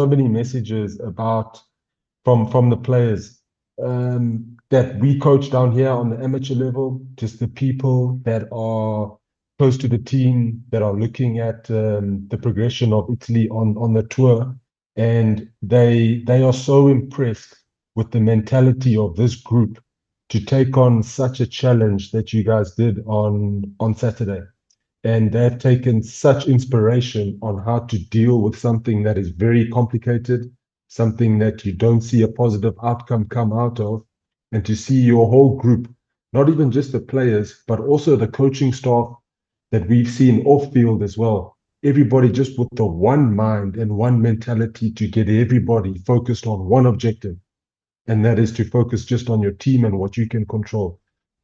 so many messages about from the players that we coach down here on the amateur level, just the people that are close to the team that are looking at the progression of Italy on the tour, and they are so impressed with the mentality of this group to take on such a challenge that you guys did on Saturday. And they've taken such inspiration on how to deal with something that is very complicated, something that you don't see a positive outcome come out of, and to see your whole group, not even just the players, but also the coaching staff that we've seen off field as well. Everybody just with the one mind and one mentality to get everybody focused on one objective, and that is to focus just on your team and what you can control.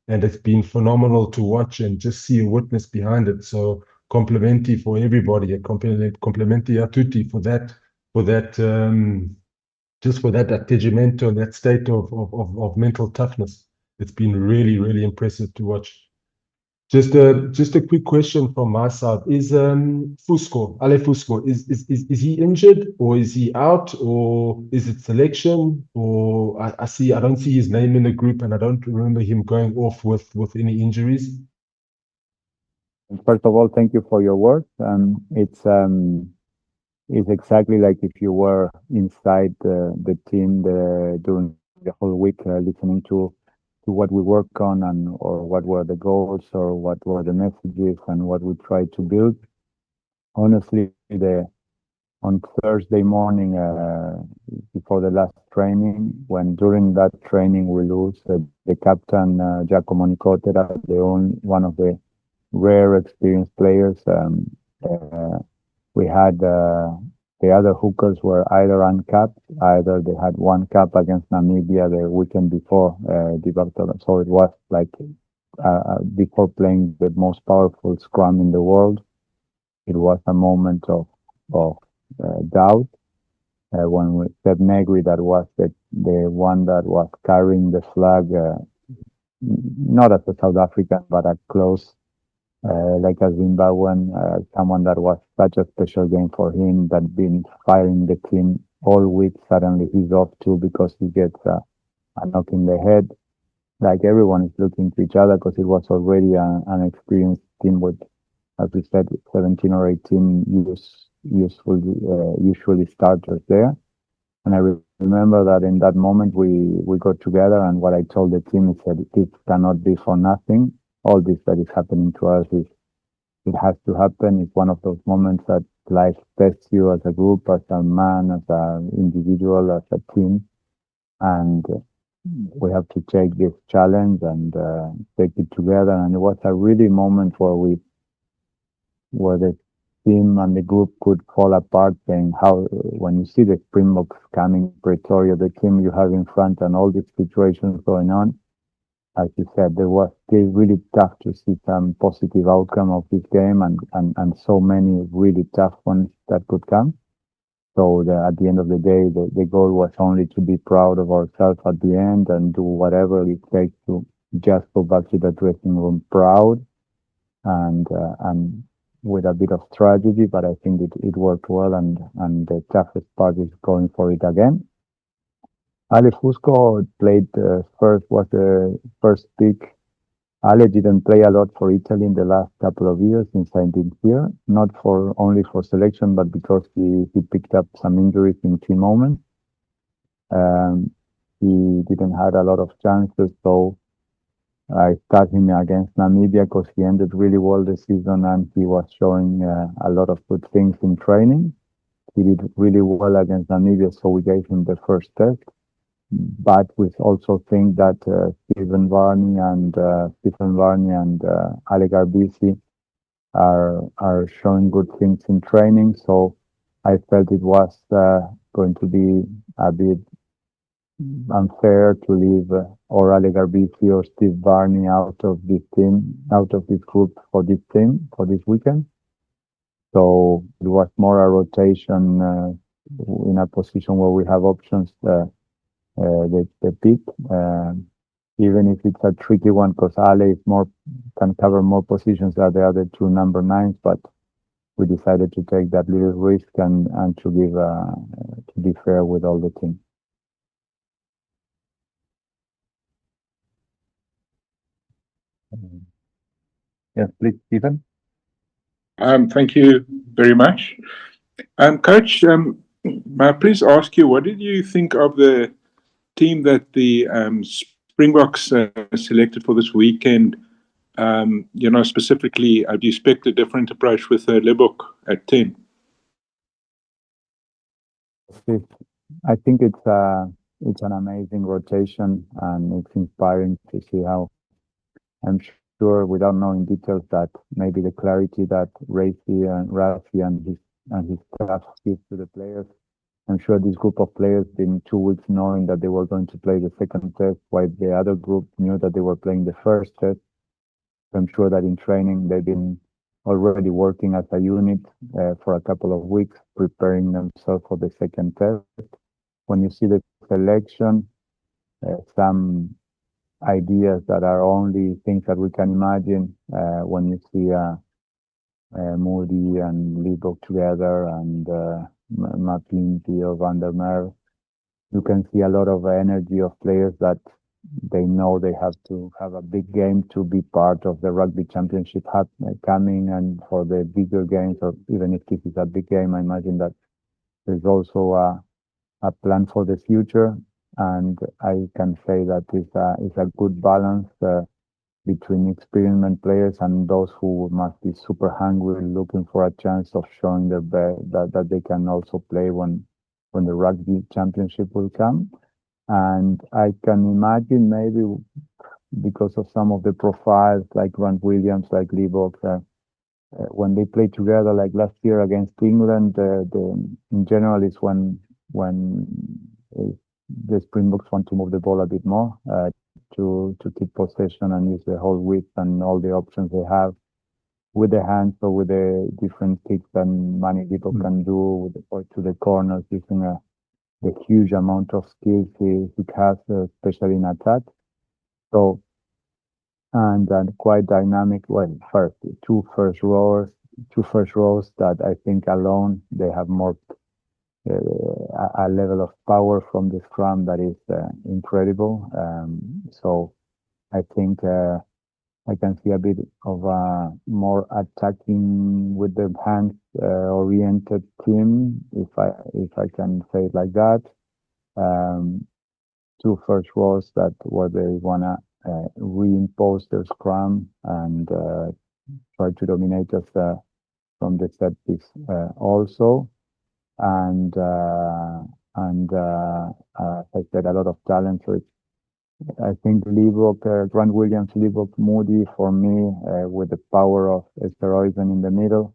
And it's been phenomenal to watch and just see a witness behind it. So complimenti for everybody, and complimenti a tutti for that, just for that atteggiamento and that state of mental toughness. It's been really, really impressive to watch. Just a quick question from my side. Is Ale Fusco, is he injured or is he out or is it selection? Or I don't see his name in the group and I don't remember him going off with any injuries. First of all, thank you for your words. It's exactly like if you were inside the team during the whole week, listening to what we work on and or what were the goals or what were the messages and what we tried to build. Honestly, the on Thursday morning before the last training, when during that training we lose the captain Giacomo Nicotera, the only one of the rare experienced players. Uh, we had the other hookers were either uncapped, either they had one cap against Namibia the weekend before the battle. So it was like before playing the most powerful scrum in the world, it was a moment of doubt when Seb Negri, that was the one that was carrying the flag, not as a South African, but a close like a Zimbabwean, someone that was such a special game for him that been firing the team all week. Suddenly he's off too because he gets a knock in the head. Like everyone is looking to each other because it was already an experienced team with, as we said, 17 or 18 usually starters there. And I remember that in that moment we got together, and what I told the team is that this cannot be for nothing. All this that is happening to us is it has to happen. It's one of those moments that life tests you as a group, as a man, as an individual, as a team, and we have to take this challenge and take it together. And it was a really moment where the team and the group could fall apart, saying how when you see the Springboks coming Pretoria, the team you have in front, and all these situations going on, as you said, there was still really tough to see some positive outcome of this game, and so many really tough ones that could come. So at the end of the day, the goal was only to be proud of ourselves at the end and do whatever it takes to just go back to the dressing room proud and with a bit of tragedy, but I think it worked well, and the toughest part is going for it again. Ale Fusco played was the first pick. Ale didn't play a lot for Italy in the last couple of years since I've been here, not for only for selection, but because he picked up some injuries in key moments. He didn't have a lot of chances, so I started him against Namibia because he ended really well the season and he was showing a lot of good things in training. He did really well against Namibia, so we gave him the first test. But we also think that Stephen Varney and Ale Garbisi are showing good things in training. So I felt it was going to be a bit unfair to leave or Ale Garbisi or Steve Varney out of this team, out of this group for this team for this weekend. So it was more a rotation in a position where we have options. The pick, even if it's a tricky one, because Ale is more can cover more positions than the other two number nines. But we decided to take that little risk and to give to be fair with all the team. Yes, please, Stephen. Thank you very much. Coach, may I please ask you, what did you think of the team that the Springboks selected for this weekend? Specifically, do you expect a different approach with Lebok at 10? I think it's an amazing rotation, and it's inspiring to see how. I'm sure, without knowing details, that maybe the clarity that Rafi and his staff gives to the players. I'm sure this group of players in 2 weeks knowing that they were going to play the second test, while the other group knew that they were playing the first test. I'm sure that in training they've been already working as a unit for a couple of weeks, preparing themselves for the second test. When you see the selection, some ideas that are only things that we can imagine, when you see Moody and Liebok together, and McClinty or Van der Merwe, you can see a lot of energy of players that they know they have to have a big game to be part of the rugby championship coming, and for the bigger games, or even if this is a big game, I imagine that there's also a plan for the future. And I can say that it's a good balance between experienced players and those who must be super hungry, looking for a chance of showing their best, that they can also play when the rugby championship will come. And I can imagine, maybe because of some of the profiles like Grant Williams, like Liebok, when they play together, like last year against England, in general is when the Springboks want to move the ball a bit more, to keep possession and use the whole width and all the options they have with the hands, or with the different kicks that many people can do, or to the corners, using the huge amount of skills he has, especially in attack. So, and quite dynamic. Well, two first rows that I think alone they have more a level of power from the scrum that is incredible. So I think I can see a bit of a more attacking with the hands oriented team, if I can say it like that. Two first rows that where they wanna reimpose their scrum and try to dominate us from the set piece also. And as I said, a lot of talent. So I think Liebok, Grant Williams, Liebok, Moody, for me, with the power of Esteroizen in the middle,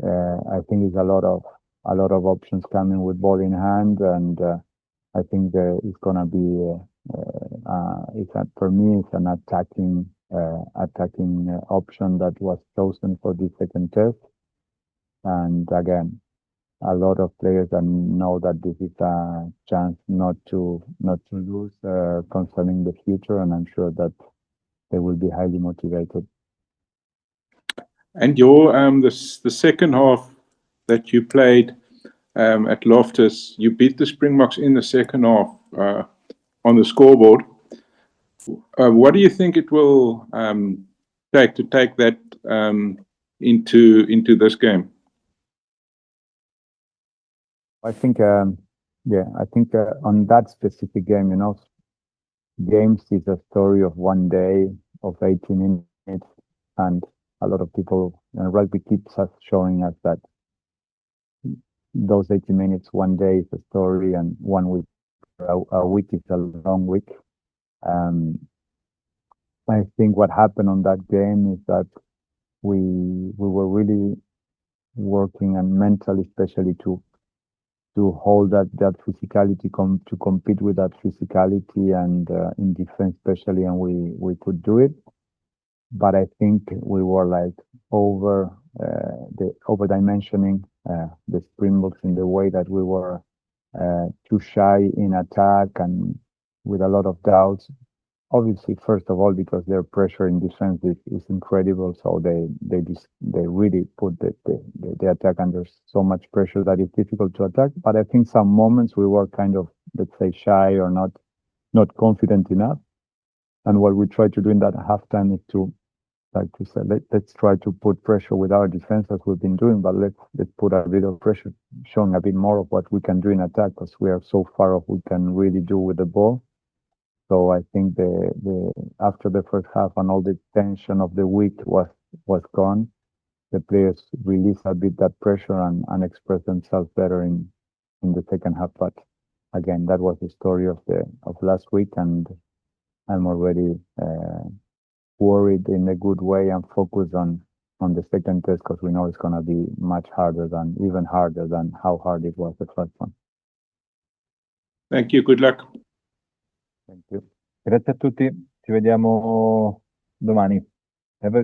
I think is a lot of options coming with ball in hand, and I think it's gonna be for me it's an attacking option that was chosen for the second test. And again, a lot of players that know that this is a chance not to lose concerning the future, and I'm sure that they will be highly motivated. And your the second half that you played at Loftus, you beat the Springboks in the second half on the scoreboard. What do you think it will take to take that into this game? I think, I think on that specific game, games is a story of one day, of 80 minutes, and a lot of people, rugby keeps us showing us that those 80 minutes, one day is a story, and 1 week, a week is a long week. I think what happened on that game is that we were really working, and mentally, especially to hold that physicality, to compete with that physicality, and in defense especially, and we could do it. But I think we were like over dimensioning the Springboks in the way that we were too shy in attack and with a lot of doubts. obviously, first of all, because their pressure in defense is incredible. So they really put the attack under so much pressure that it's difficult to attack. But I think some moments we were kind of, let's say, shy or not confident enough. And what we try to do in that halftime is to, like to say, let's try to put pressure with our defense as we've been doing, but let's put a bit of pressure, showing a bit more of what we can do in attack, because we are so far off we can really do with the ball. So I think the after the first half and all the tension of the week was gone, the players released a bit that pressure and expressed themselves better in the second half. But again, that was the story of last week, and I'm already worried in a good way and focused on the second test, because we know it's going to be much harder than how hard it was the first one. Thank you. Good luck. Thank you. Grazie a tutti. Ci vediamo domani. Have a